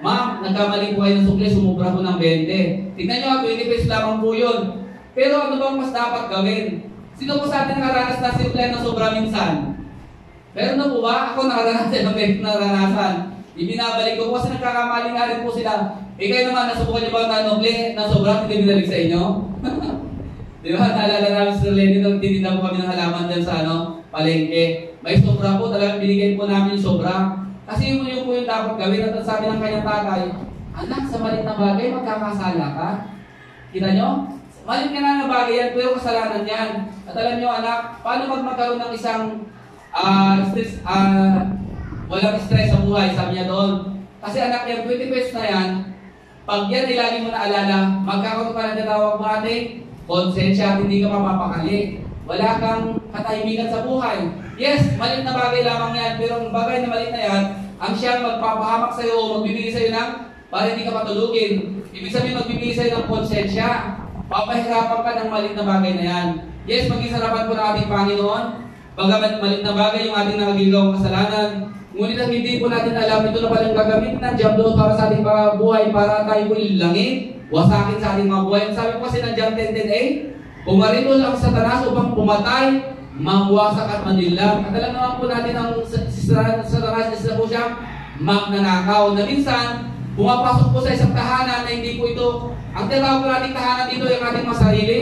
Ma'am, nagkamali po kayo ng sukli, sumubra po ng 20. Tignan nyo, 20 pesos lamang po yun. Pero ano bang mas dapat gawin? Sino po sa atin nakaranas na sukli ng sobra minsan? Meron na po ba? Ako nakaranas ng ganito naranasan. Ibinabalik ko kasi nagkakamali nga rin po sila. Kayo naman, nasubukan niyo ba na nukli na sobrang hindi binalik sa inyo? Di ba? Naalala namin sa Lenny nung titinda po kami ng halaman dyan sa palengke. May sobra po, talagang binigay po namin yung sobra. Kasi yun po yung dapat gawin. At sabi ng kanyang tatay, anak, sa malit na bagay, magkakasala ka. Kita nyo? Malit ka na bagay yan, pero kasalanan yan. At alam nyo anak, paano magkaroon ng isang stress, walang stress sa buhay, sabi niya doon. Kasi anak yan, 20 pesos na yan, pag yan ay lagi mo na alala, magkakaroon ka na natawag mo ating konsensya at hindi ka mapapakali. Wala kang katahimikan sa buhay. Yes, malit na bagay lamang yan, pero ang bagay na malit na yan, ang siyang magpapahamak sa iyo o magbibigay sa iyo ng para hindi ka matulugin. Ibig sabihin magbibigay sa iyo ng konsensya. Papahirapan ka ng malit na bagay na yan. Yes, maging sarapan po ng ating Panginoon. Bagamat malit na bagay yung ating nakagigawang kasalanan, ngunit ang hindi po natin alam, ito na palang gagamit ng Diablo para sa ating buhay, para tayo po ilangin, wasakin sa ating mga buhay. Sabi po kasi ng John 10:10a, pumarito lang sa Satanas upang pumatay, mangwasak at mandilag. At alam naman po natin ang Satanas isa po siyang magnanakaw na minsan, pumapasok po sa isang tahanan na hindi po ito, ang tinatawag po nating tahanan dito ay ating masarili.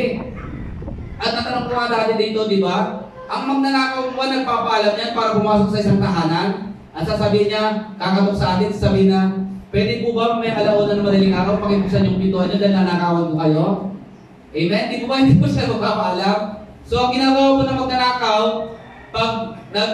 At natanong po nga dati dito, di ba? Ang magnanakaw po nagpapaalam yan para pumasok sa isang tahanan. At sasabihin niya, kakatok sa atin, sasabihin na, pwede po ba may alauna ng madaling araw, pakibuksan yung pintuan niyo dahil nanakawan ko kayo? Amen? Di po ba hindi po siya magpapaalam? So ang ginagawa po ng magnanakaw, pag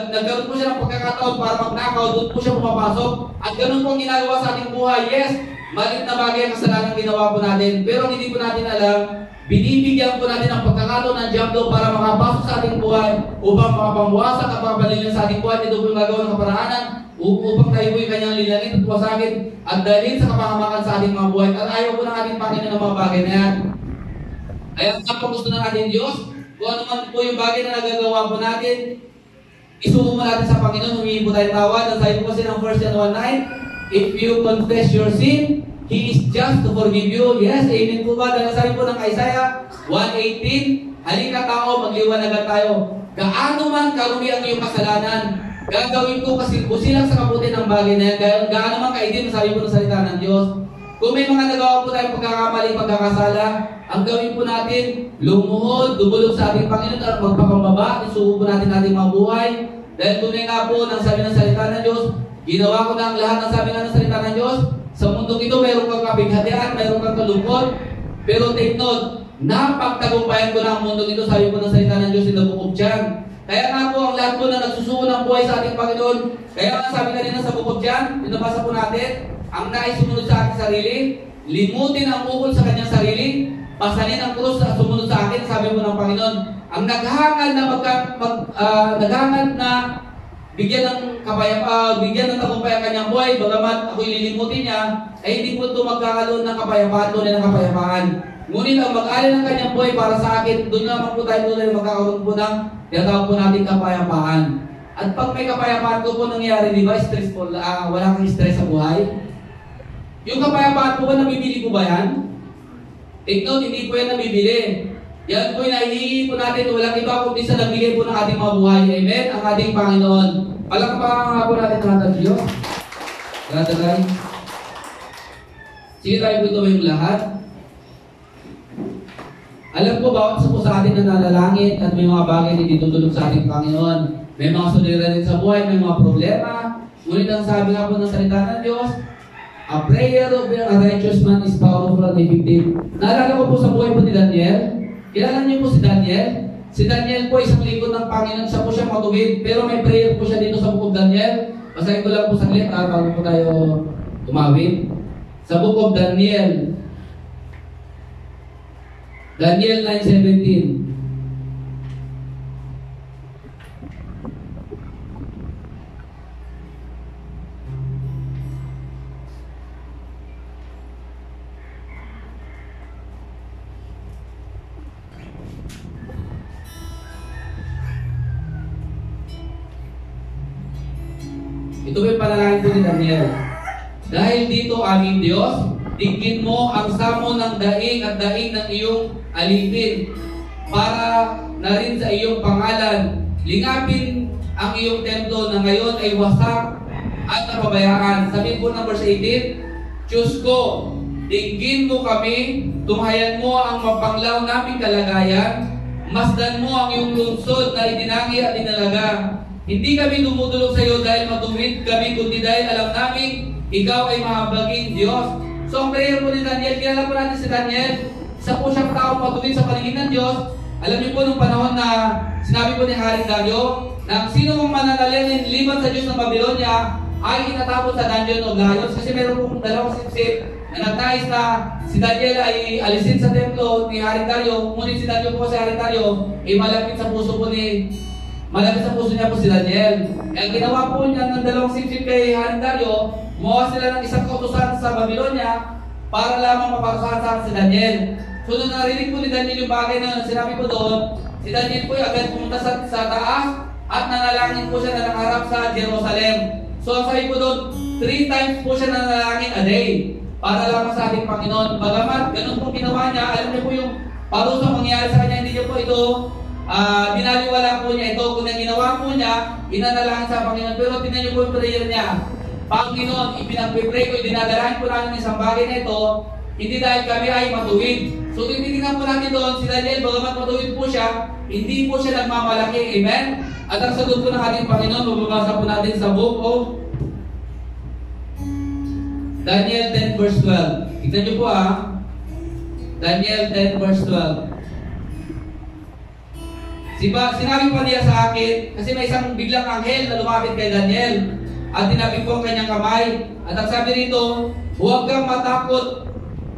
nagkaroon po siya ng pagkakataon para magnakaw, doon po siya pumapasok. At ganun po ang ginagawa sa ating buhay. Yes, malit na bagay ang kasalanan ginawa po natin. Pero hindi po natin alam, binibigyan po natin ang pagkakataon ng Diablo para makapasok sa ating buhay upang makapangwasak at makabalilin sa ating buhay. Ito po yung gagawin ng kaparaanan upang tayo po yung kanyang linangin at wasagin at dalhin sa kapahamakan sa ating mga buhay. At ayaw po ng ating Panginoon ng mga bagay na yan. Kaya ang gusto ng ating Diyos, kung ano man po yung bagay na nagagawa po natin, isuko mo natin sa Panginoon, humingi po tayo tawad. Ang sabi po kasi ng 1 John 1:9, if you confess your sin, He is just to forgive you. Yes, amen po ba? Dahil sabi po ng Isaiah 1:18, halika tao, magliwanagan tayo. Gaano man karumi ang iyong kasalanan, gagawin ko kasi busilang sa kabuti ng bagay na yan. Gaano man kaidin, sabi po ng salita ng Diyos. Kung may mga nagawa po tayong pagkakamali, pagkakasala, ang gawin po natin, lumuhod, dumulog sa ating Panginoon at magpapambaba, isuko po natin ating mga buhay. Dahil tunay nga po ng sabi ng salita ng Diyos, ginawa ko na ang lahat ng sabi ng salita ng Diyos. Sa mundong ito, mayroon kang kabighatian, mayroon kang kalungkot. Pero take note, napagtagumpayan ko na ang mundong ito, sabi po ng salita ng Diyos in the book of John. Kaya nga po, ang lahat po na nagsusuko ng buhay sa ating Panginoon, kaya nga sabi kanina sa book of John, binabasa po natin, ang nais sumunod sa ating sarili, limutin ang ukol sa kanyang sarili, pasanin ang krus at sumunod sa akin, sabi po ng Panginoon. Ang naghahangad na naghahangad na bigyan ng kapayapaan, bigyan ng tagumpay ang kanyang buhay, bagamat ako'y lilimutin niya, ay hindi po ito magkakaroon ng kapayapaan, tunay ng kapayapaan. Ngunit ang mag-alin ng kanyang buhay para sa akin, doon naman po tayo tunay magkakaroon po ng tinatawag po natin kapayapaan. At pag may kapayapaan ko po nangyari, di ba, stressful, wala kang stress sa buhay. Yung kapayapaan po ba, nabibili po ba yan? Take note, hindi po yan nabibili. Yan po yung nahihingi po natin, walang iba kundi sa nagbigay po ng ating mga buhay. Amen? Ang ating Panginoon. Palakpakan nga po natin ang ating Diyos. Gatagay. Sige tayo po ito yung lahat. Alam ko bawat sa po sa atin na nalalangit at may mga bagay na ditutulog sa ating Panginoon. May mga suliranin sa buhay, may mga problema. Ngunit ang sabi nga po ng salita ng Diyos, a prayer of a righteous man is powerful and effective. Naalala ko po sa buhay po ni Daniel. Kilala niyo po si Daniel? Si Daniel po isang lingkod ng Panginoon. Siya po siya matuwid. Pero may prayer po siya dito sa book of Daniel. Basahin ko lang po saglit bago po tayo tumawid. Sa book of Daniel. Daniel 9:17. Ito po yung panalangin po ni Daniel. Dahil dito, aming Diyos, tingin mo ang samo ng daing at daing ng iyong alipin para na rin sa iyong pangalan. Lingapin ang iyong templo na ngayon ay wasak at napabayaan. Sabi po ng verse 18, Diyos ko, tingin mo kami, tunghayan mo ang mapanglaw naming kalagayan, masdan mo ang iyong lungsod na idinangi at inalaga. Hindi kami dumudulog sa iyo dahil matuwid kami, kundi dahil alam namin ikaw ay mahabaging Diyos. So ang prayer po ni Daniel, kilala po natin si Daniel, isa po siyang taong matuwid sa paligid ng Diyos. Alam niyo po nung panahon na sinabi po ni Haring Dario, na sino mong mananalangin liban sa Diyos ng Babylonia ay itatapon sa dungeon of lions. Kasi meron pong dalawang sipsip na nagnais na si Daniel ay alisin sa templo ni Haring Dario. Ngunit si Daniel po si Haring Dario ay malapit sa puso niya po si Daniel. Ang ginawa po niya ng dalawang sipsip kay Haring Dario, gumawa sila ng isang kautusan sa Babylonia para lamang maparusahan si Daniel. So nung narinig po ni Daniel yung bagay na sinabi ko doon, si Daniel po ay agad pumunta sa taas at nanalangin po siya na nakaharap sa Jerusalem. So ang sabi po doon, 3 times po siya nanalangin a day para lamang sa ating Panginoon. Bagamat ganun po ginawa niya, alam niyo po yung parusa mangyayari sa kanya, hindi niyo po ito binaliwala po niya ito. Kung ang ginawa po niya, inanalangin sa Panginoon. Pero tingnan niyo po yung prayer niya. Panginoon, ipinag-pray ko, dinadalahin po namin isang bagay na ito, hindi dahil kami ay matuwid. So tinitingnan po natin doon, si Daniel, bagamat matuwid po siya, hindi po siya nagmamalaki. Amen? At ang sagot po ng ating Panginoon, mababasa po natin sa book of Daniel 10 verse 12. Tignan niyo po Daniel 10 verse 12. Sinabi pa niya sa akin, kasi may isang biglang anghel na lumapit kay Daniel at tinapik po ang kanyang kamay. At ang sabi rito, huwag kang matakot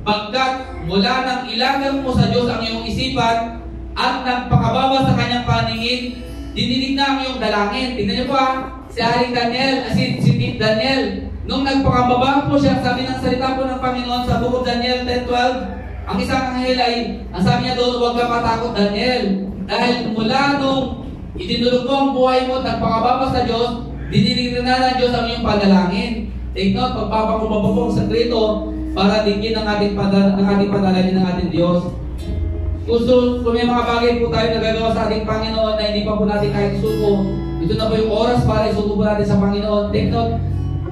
pagkat mula nang ilagang mo sa Diyos ang iyong isipan at nagpakababa sa kanyang paningin, dinidig na ang iyong dalangin. Tignan niyo po si Haring Daniel, si Daniel, nung nagpakababa po siya, sabi ng salita po ng Panginoon sa book of Daniel 10:12, ang isang anghel ay, ang sabi niya doon, huwag kang matakot Daniel. Dahil mula nung itinulog mo ang buhay mo at nagpakababa sa Diyos, dinidig na ng Diyos ang iyong panalangin. Take note, pagpapakumbaba po ang sakrito para digin ng ating panalangin ng ating Diyos. Kung may mga bagay po tayo nagagawa sa ating Panginoon na hindi pa po natin kahit isuko, ito na po yung oras para isuko po natin sa Panginoon. Take note,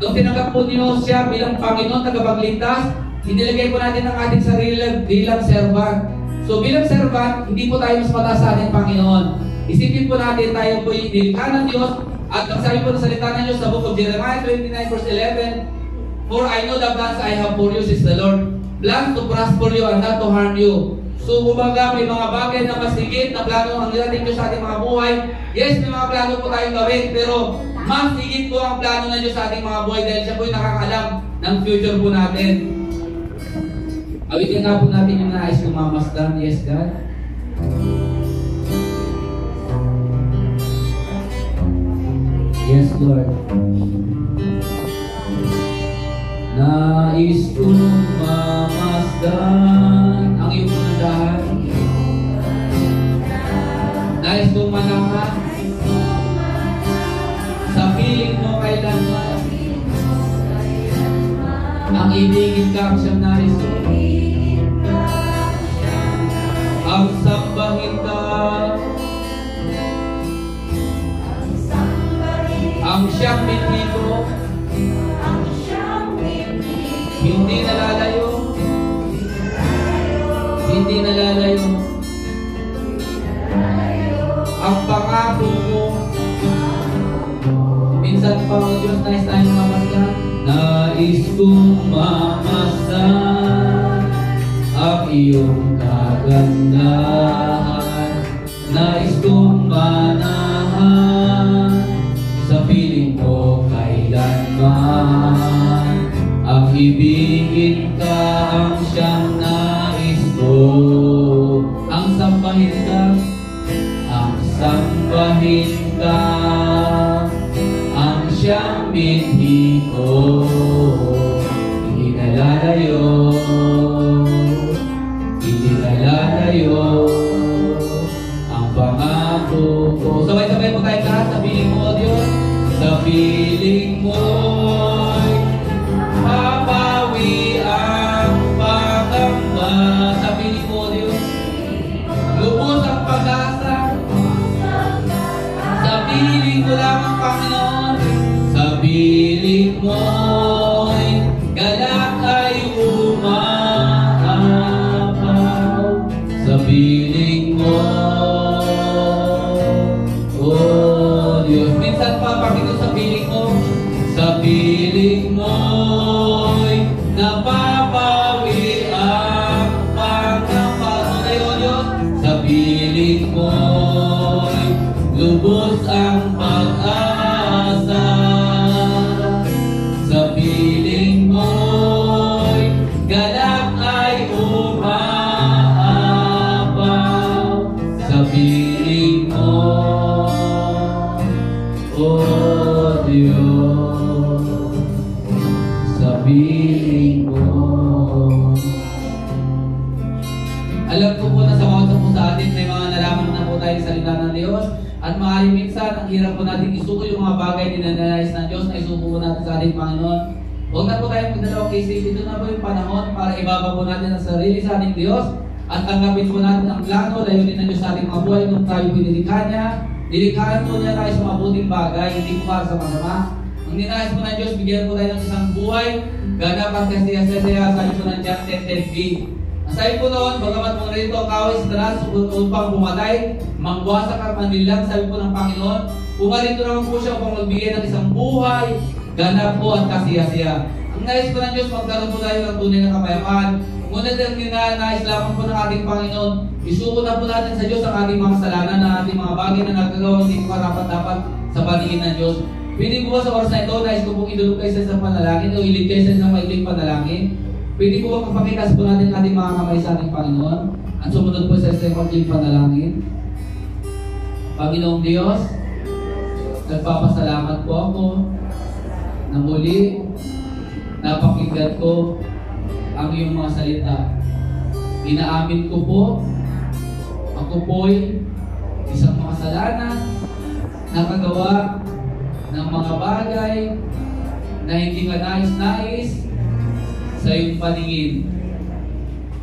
nung tinanggap po niyo siya bilang Panginoon, tagapagligtas, inilagay po natin ang ating sarili bilang servant. So bilang servant, hindi po tayo mas mataas sa ating Panginoon. Isipin po natin tayo po yung nilikha ng Diyos. At ang sabi po ng salita ng Diyos sa book of Jeremiah 29 verse 11, for I know the plans I have for you, says the Lord, plans to prosper you and not to harm you. So kumbaga may mga bagay na mas higit na plano ang nilating Diyos sa ating mga buhay. Yes, may mga plano po tayong gawin, pero mas higit po ang plano ng Diyos sa ating mga buhay dahil siya po yung nakakalam ng future po natin. Awitin nga po natin yung nais kong mamasdan. Yes, God. Yes, Lord. Nais kong mamasdan ang iyong panadahan. Nais kong manahan sa piling mo kailanman. Ang ibigin ka ang siyang nais ko. Ang sambahin ka, ang siyang binti ko, hindi nalalayo, hindi nalalayo. Ang pangako mo, minsan pa ang Diyos nais tayong mamasdan. Nais kong mamasdan ang iyong kagandahan. Nais kong manahan sa piling ko kailanman. Ang ibigin ka ang siyang nais ko. Ang sambahin ka, ang sambahin ka, ang siyang binhi ko. Hindi nalalayo, hindi nalalayo ang pangako ko. Sabay-sabay po tayo lahat sa piling mo, Diyos. Sa piling mo piling ko lamang, Panginoon. Sa piling mo'y galak ay umaapaw. Sa piling mo, oh Diyos. Minsan pa, Panginoon, sa piling mo. Sa piling mo'y napapawi ang pangangamba. O Diyos, sa piling mo'y lubos ang pag-asa. Sa piling mo'y galak ay umaapaw. Sa piling mo, oh Diyos, sa piling mo. Alam ko po na sa mga po sa atin may mga nalaman na po tayo sa salita ng Diyos. At maaaring minsan, ang hirap po natin isuko yung mga bagay na ninanais ng Diyos na isuko po natin sa ating Panginoon. Huwag na po tayong magdalawang isip. Ito na po yung panahon para ibaba po natin ang sarili sa ating Diyos at tanggapin po natin ang plano, layunin ng Diyos sa ating mga buhay nung tayo pinilikha niya. Nilikhaan po niya tayo sa mabuting bagay, hindi po para sa masama. Ang ninais po ng Diyos, bigyan po tayo ng isang buhay, ganap at kasiya-siya, sabi po ng John 10:10b. Ang sabi po noon, bagamat mong rito ang kaway sa talas upang pumatay, mangwasak at manlilang, sabi po ng Panginoon, pumarito naman po siya upang magbigay ng isang buhay, ganap po at kasiya-siya. Ang nais po ng Diyos, magkaroon po tayo ng tunay na kapayapaan. Ngunit ang ninanais lamang po ng ating Panginoon, isuko na po natin sa Diyos ang ating mga kasalanan, ang ating mga bagay na nagagawa hindi po karapat-dapat sa paningin ng Diyos. Pwede po ba sa oras na ito, nais ko pong idulog kayo sa isang panalangin o ilid kayo sa isang maikling panalangin? Pwede po ba kapakitas po natin ating mga kamay sa ating Panginoon? At sumunod po sa isang maikling panalangin. Panginoong Diyos, nagpapasalamat po ako na muli napakinggan ko ang iyong mga salita. Inaamin ko po, ako po'y isang makasalanan, nakagawa ng mga bagay na hindi ka nais-nais sa iyong paningin.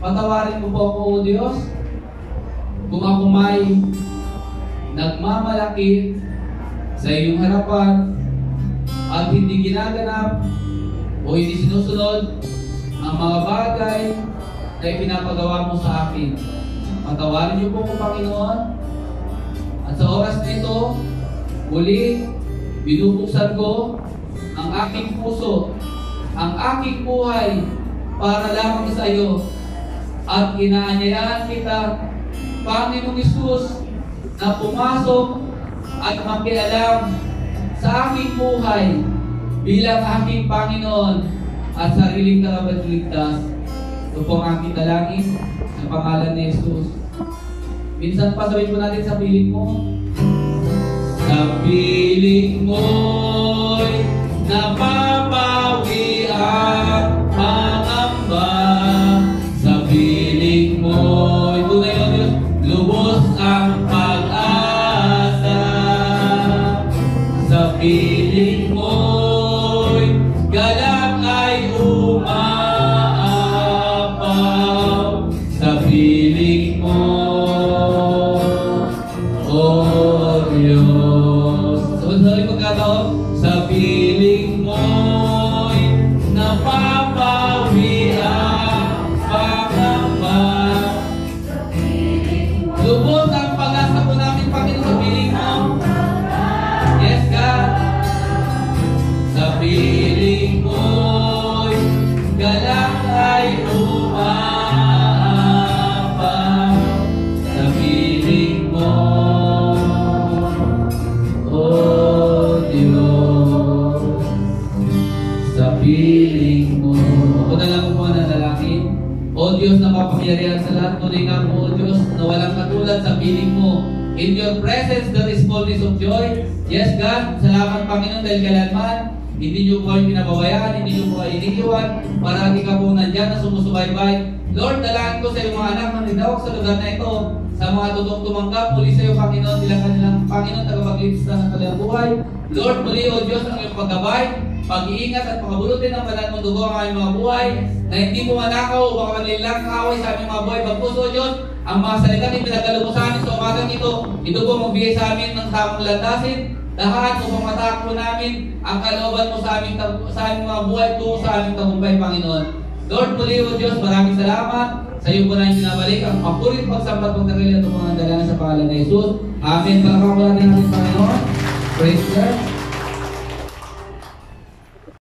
Patawarin mo po ako, O Diyos, kung ako may nagmamalaki sa iyong harapan at hindi ginaganap o hindi sinusunod ang mga bagay na ipinapagawa mo sa akin. Patawarin niyo po ko, Panginoon. At sa oras na ito, muli, binubuksan ko ang aking puso, ang aking buhay para lamang sa iyo. At inaanyayahan kita, Panginoong Hesus, na pumasok at makialam sa aking buhay bilang aking Panginoon at sariling karapat-ligtas. Ito po ang aking dalangin sa pangalan ni Jesus. Minsan pa sabihin po natin sa piling mo. Sa piling mo'y napapawi ang pangamba. Sa piling mo'y tunay o Diyos, lubos ang pag-asa. Sa piling mo'y galak ay umaapaw. Sa piling mo, O Diyos. Sabay-sabay pagkataon, sa piling mo'y napapawi ang pangamba. Lubos ang pag-asa po namin, Panginoon, sa piling mo. Yes, God. Sa piling mo'y galak ay umaapaw. Sa piling mo, O Diyos, sa piling mo. Ako na lang po nanalangin. O Diyos na makapangyarihan sa lahat, tunay nga po, O Diyos, na walang katulad sa piling mo. In your presence, there is fullness of joy. Yes, God, salamat, Panginoon, dahil kailanman hindi niyo po kayo pinababayaan, hindi niyo po kayo iniiwan. Parati ka po nandyan na sumusubaybay. Lord, dalangin ko sa iyong mga anak na tinawag sa lugar na ito, sa mga tutong tumanggap, muli sa iyo, Panginoon, bilang kanilang Panginoon, tagapagligtas ng kanilang buhay. Lord, muli, O Diyos, ang iyong paggabay, pag-iingat at pagkabulutin ng banal mong dugo ang aming mga buhay, na hindi po manakaw o baka manlilang kaaway sa aming mga buhay. Bagpus, O Diyos, ang mga salita na pinagdalo mo sa amin sa umagang ito. Ito po magbigay sa amin ng tamang landasin, lahat upang matakbo namin ang kalooban mo sa aming mga buhay tungo sa aming tagumpay, Panginoon. Lord, muli o Diyos, maraming salamat. Sa iyo po namin binabalik ang papurit pagsambat ng tagalian at mga dalanan sa pangalan ni Jesus. Amen. Palakpakan po natin ang Panginoon. Praise God.